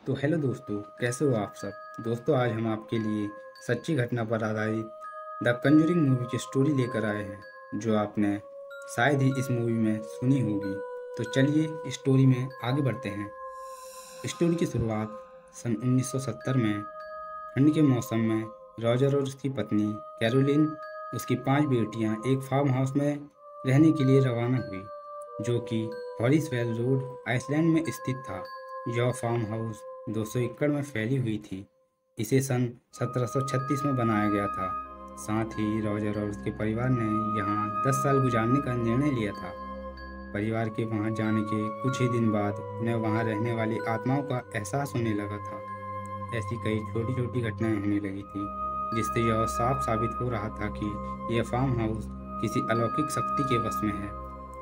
तो हेलो दोस्तों, कैसे हो आप सब। दोस्तों, आज हम आपके लिए सच्ची घटना पर आधारित द कंजूरिंग मूवी की स्टोरी लेकर आए हैं, जो आपने शायद ही इस मूवी में सुनी होगी। तो चलिए स्टोरी में आगे बढ़ते हैं। स्टोरी की शुरुआत सन 1970 में ठंड के मौसम में रॉजर और उसकी पत्नी कैरोलिन, उसकी 5 बेटियां एक फार्म हाउस में रहने के लिए रवाना हुई, जो कि हॉरिसवेल रोड, आइसलैंड में स्थित था। यह फार्म हाउस 200 एकड़ में फैली हुई थी। इसे सन 1736 में बनाया गया था। साथ ही रॉजर और उसके परिवार ने यहाँ 10 साल गुजारने का निर्णय लिया था। परिवार के वहाँ जाने के कुछ ही दिन बाद उन्हें वहाँ रहने वाली आत्माओं का एहसास होने लगा था। ऐसी कई छोटी छोटी घटनाएं होने लगी थी, जिससे यह साफ साबित हो रहा था कि यह फार्म हाउस किसी अलौकिक शक्ति के वश में है।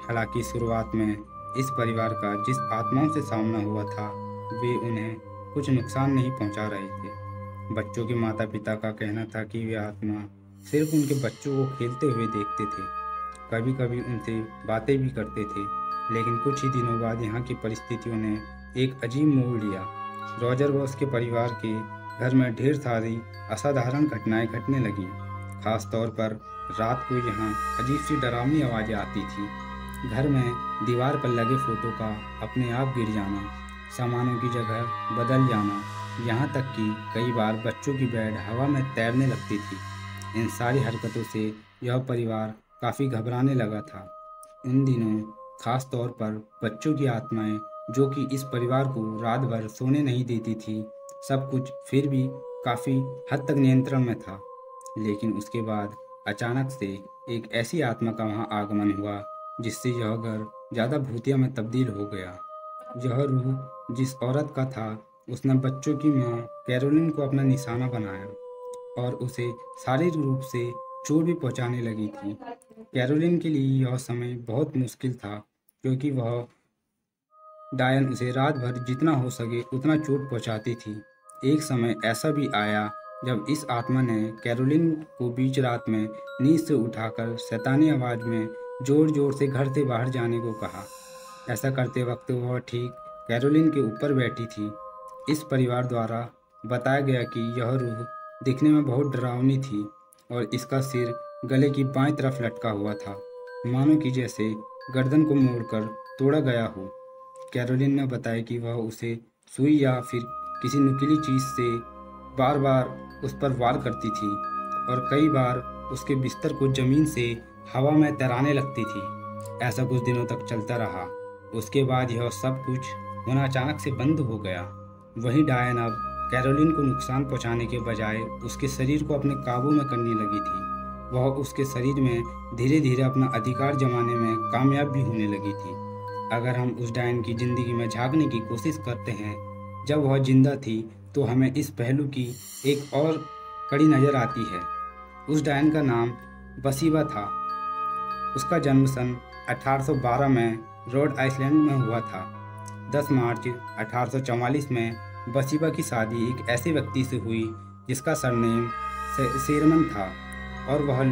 हालांकि शुरुआत में इस परिवार का जिस आत्माओं से सामना हुआ था, वे उन्हें कुछ नुकसान नहीं पहुंचा रहे थे। बच्चों के माता पिता का कहना था कि वे आत्मा सिर्फ उनके बच्चों को खेलते हुए देखते थे, कभी कभी उनसे बातें भी करते थे। लेकिन कुछ ही दिनों बाद यहाँ की परिस्थितियों ने एक अजीब मोड़ लिया। रॉजर व उसके परिवार के घर में ढेर सारी असाधारण घटनाएं घटने लगीं। खास तौर पर रात को यहाँ अजीब सी डरावनी आवाज़ें आती थी। घर में दीवार पर लगे फोटो का अपने आप गिर जाना, सामानों की जगह बदल जाना, यहाँ तक कि कई बार बच्चों की बेड हवा में तैरने लगती थी। इन सारी हरकतों से यह परिवार काफ़ी घबराने लगा था। उन दिनों खास तौर पर बच्चों की आत्माएं, जो कि इस परिवार को रात भर सोने नहीं देती थी, सब कुछ फिर भी काफ़ी हद तक नियंत्रण में था। लेकिन उसके बाद अचानक से एक ऐसी आत्मा का वहाँ आगमन हुआ, जिससे यह घर ज़्यादा भूतिया में तब्दील हो गया। यह रूह जिस औरत का था, उसने बच्चों की माँ कैरोलिन को अपना निशाना बनाया और उसे शारीरिक रूप से चोट भी पहुंचाने लगी थी। कैरोलिन के लिए यह समय बहुत मुश्किल था, क्योंकि वह डायन उसे रात भर जितना हो सके उतना चोट पहुंचाती थी। एक समय ऐसा भी आया जब इस आत्मा ने कैरोलिन को बीच रात में नींद से उठाकर शैतानी आवाज़ में जोर जोर से घर से बाहर जाने को कहा। ऐसा करते वक्त वह ठीक कैरोलिन के ऊपर बैठी थी। इस परिवार द्वारा बताया गया कि यह रूह दिखने में बहुत डरावनी थी और इसका सिर गले की बाईं तरफ लटका हुआ था, मानो कि जैसे गर्दन को मोड़कर तोड़ा गया हो। कैरोलिन ने बताया कि वह उसे सुई या फिर किसी नुकीली चीज़ से बार बार उस पर वार करती थी और कई बार उसके बिस्तर को ज़मीन से हवा में तैराने लगती थी। ऐसा कुछ दिनों तक चलता रहा। उसके बाद यह सब कुछ होना अचानक से बंद हो गया। वहीं डायन अब कैरोलिन को नुकसान पहुंचाने के बजाय उसके शरीर को अपने काबू में करने लगी थी। वह उसके शरीर में धीरे धीरे अपना अधिकार जमाने में कामयाब भी होने लगी थी। अगर हम उस डायन की ज़िंदगी में झांकने की कोशिश करते हैं जब वह जिंदा थी, तो हमें इस पहलू की एक और कड़ी नज़र आती है। उस डायन का नाम बसीबा था। उसका जन्म सन 1812 में रोड आइसलैंड में हुआ था। 10 मार्च 1844 में बसीबा की शादी एक ऐसे व्यक्ति से हुई जिसका सरनेम शेरमन था, और वह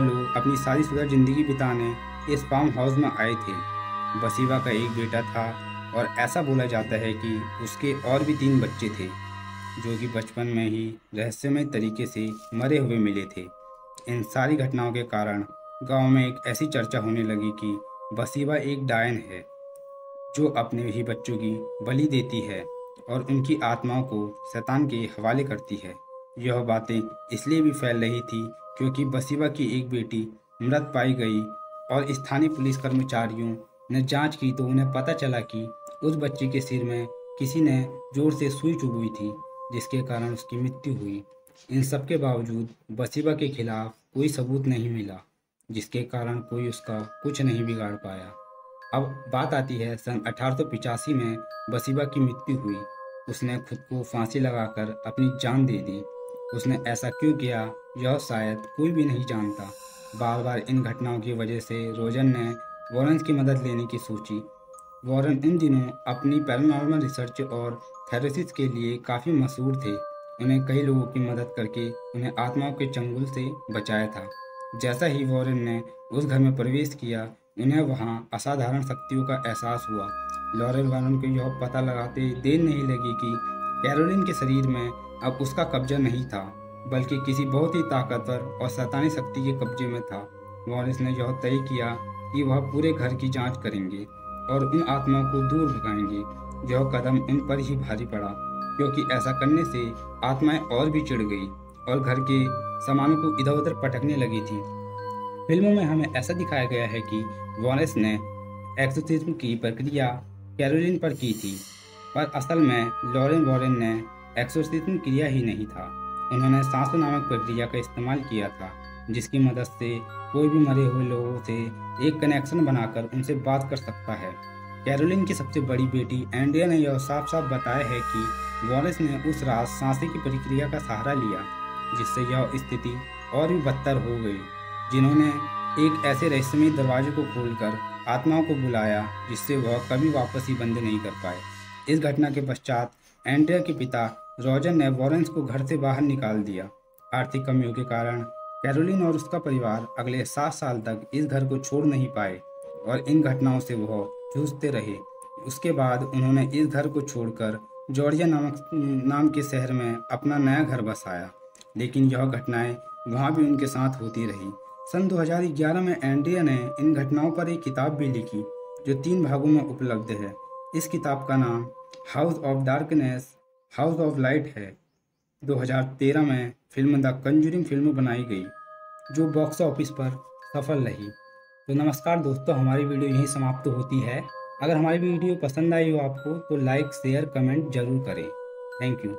लोग अपनी शादीशुदा ज़िंदगी बिताने इस फार्म हाउस में आए थे। बसीबा का एक बेटा था और ऐसा बोला जाता है कि उसके और भी 3 बच्चे थे, जो कि बचपन में ही रहस्यमय तरीके से मरे हुए मिले थे। इन सारी घटनाओं के कारण गांव में एक ऐसी चर्चा होने लगी कि बसीबा एक डायन है, जो अपने ही बच्चों की बलि देती है और उनकी आत्माओं को शैतान के हवाले करती है। यह बातें इसलिए भी फैल रही थी क्योंकि बसीबा की एक बेटी मृत पाई गई और स्थानीय पुलिस कर्मचारियों ने जांच की तो उन्हें पता चला कि उस बच्ची के सिर में किसी ने जोर से सुई चुभई थी, जिसके कारण उसकी मृत्यु हुई। इन सब के बावजूद बसीबा के खिलाफ कोई सबूत नहीं मिला, जिसके कारण कोई उसका कुछ नहीं बिगाड़ पाया। अब बात आती है सन 1885 में बसीबा की मृत्यु हुई। उसने खुद को फांसी लगाकर अपनी जान दे दी। उसने ऐसा क्यों किया, यह शायद कोई भी नहीं जानता। बार बार इन घटनाओं की वजह से रोजन ने वॉरेन की मदद लेने की सोची। वॉरेन इन दिनों अपनी पैरानॉर्मल रिसर्च और थेरेसिस के लिए काफ़ी मशहूर थे। उन्हें कई लोगों की मदद करके उन्हें आत्माओं के चंगुल से बचाया था। जैसा ही वॉरेन ने उस घर में प्रवेश किया, उन्हें वहाँ असाधारण शक्तियों का एहसास हुआ। लॉरेल वारन को यह पता लगाते देर नहीं लगी कि कैरोलिन के शरीर में अब उसका कब्जा नहीं था, बल्कि किसी बहुत ही ताकतवर और शैतानी शक्ति के कब्जे में था। वॉरिस ने यह तय किया कि वह पूरे घर की जांच करेंगे और उन आत्माओं को दूर भगाएंगे। यह कदम उन पर ही भारी पड़ा, क्योंकि ऐसा करने से आत्माएं और भी चिढ़ गई और घर के सामानों को इधर उधर पटकने लगी थी। फिल्मों में हमें ऐसा दिखाया गया है कि वॉरेस ने एक्सोर्सिज्म की प्रक्रिया कैरोलिन पर की थी, पर असल में लॉरेन वॉरेन ने एक्सोर्सिज्म किया ही नहीं था। उन्होंने सांसों नामक प्रक्रिया का इस्तेमाल किया था, जिसकी मदद से कोई भी मरे हुए लोगों से एक कनेक्शन बनाकर उनसे बात कर सकता है। कैरोलिन की सबसे बड़ी बेटी एंड्रिया ने यह साफ साफ बताया है कि वॉरेस ने उस रात सांसे की प्रक्रिया का सहारा लिया, जिससे यह स्थिति और भी बदतर हो गई। जिन्होंने एक ऐसे रहस्यमय दरवाजे को खोलकर आत्माओं को बुलाया जिससे वह कभी वापस ही बंद नहीं कर पाए। इस घटना के पश्चात एंड्रिया के पिता रॉजर ने वॉरेंस को घर से बाहर निकाल दिया। आर्थिक कमियों के कारण कैरोलिन और उसका परिवार अगले 7 साल तक इस घर को छोड़ नहीं पाए और इन घटनाओं से वह जूझते रहे। उसके बाद उन्होंने इस घर को छोड़कर जॉर्जिया नाम के शहर में अपना नया घर बसाया, लेकिन यह घटनाएं वहाँ भी उनके साथ होती रही। सन 2011 में एंड्रिया ने इन घटनाओं पर एक किताब भी लिखी, जो 3 भागों में उपलब्ध है। इस किताब का नाम house of darkness house of light है। 2013 में फिल्म द कंजूरिंग फिल्म बनाई गई, जो बॉक्स ऑफिस पर सफल रही। तो नमस्कार दोस्तों, हमारी वीडियो यहीं समाप्त होती है। अगर हमारी वीडियो पसंद आई हो आपको तो लाइक शेयर कमेंट जरूर करें। Thank you.